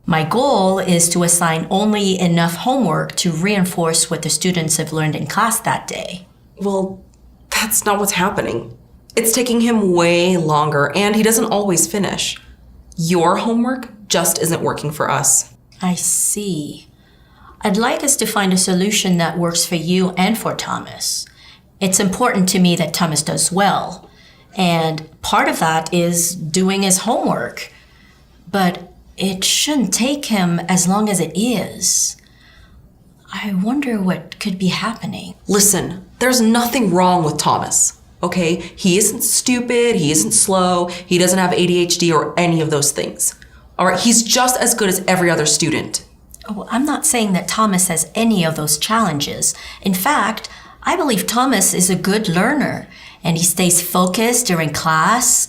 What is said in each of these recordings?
My goal is to assign only enough homework to reinforce what the students have learned in class that day. Well, that's not what's happening. It's taking him way longer, and he doesn't always finish. Your homework just isn't working for us. I see. I'd like us to find a solution that works for you and for Thomas. It's important to me that Thomas does well, and part of that is doing his homework. But it shouldn't take him as long as it is. I wonder what could be happening. Listen, there's nothing wrong with Thomas, okay? He isn't stupid, he isn't slow, he doesn't have ADHD or any of those things. All right, he's just as good as every other student. Oh, I'm not saying that Thomas has any of those challenges. In fact, I believe Thomas is a good learner and he stays focused during class.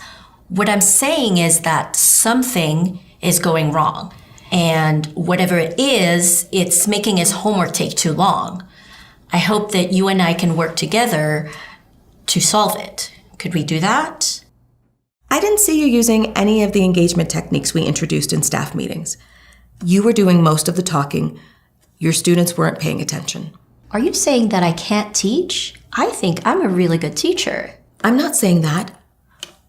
What I'm saying is that something is going wrong. And whatever it is, it's making his homework take too long. I hope that you and I can work together to solve it. Could we do that? I didn't see you using any of the engagement techniques we introduced in staff meetings. You were doing most of the talking. Your students weren't paying attention. Are you saying that I can't teach? I think I'm a really good teacher. I'm not saying that.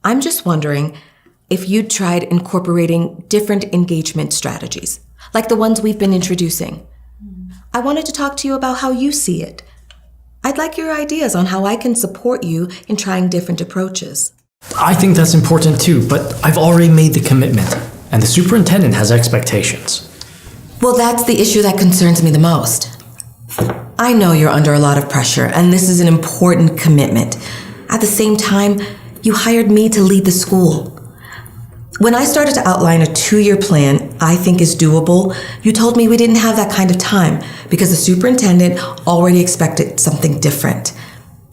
I'm just wondering if you'd tried incorporating different engagement strategies, like the ones we've been introducing. I wanted to talk to you about how you see it. I'd like your ideas on how I can support you in trying different approaches. I think that's important too, but I've already made the commitment, and the superintendent has expectations. Well, that's the issue that concerns me the most. I know you're under a lot of pressure, and this is an important commitment. At the same time, you hired me to lead the school. When I started to outline a 2-year plan I think is doable, you told me we didn't have that kind of time because the superintendent already expected something different.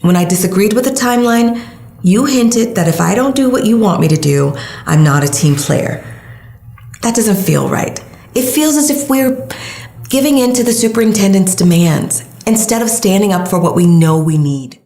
When I disagreed with the timeline, you hinted that if I don't do what you want me to do, I'm not a team player. That doesn't feel right. It feels as if we're giving in to the superintendent's demands instead of standing up for what we know we need.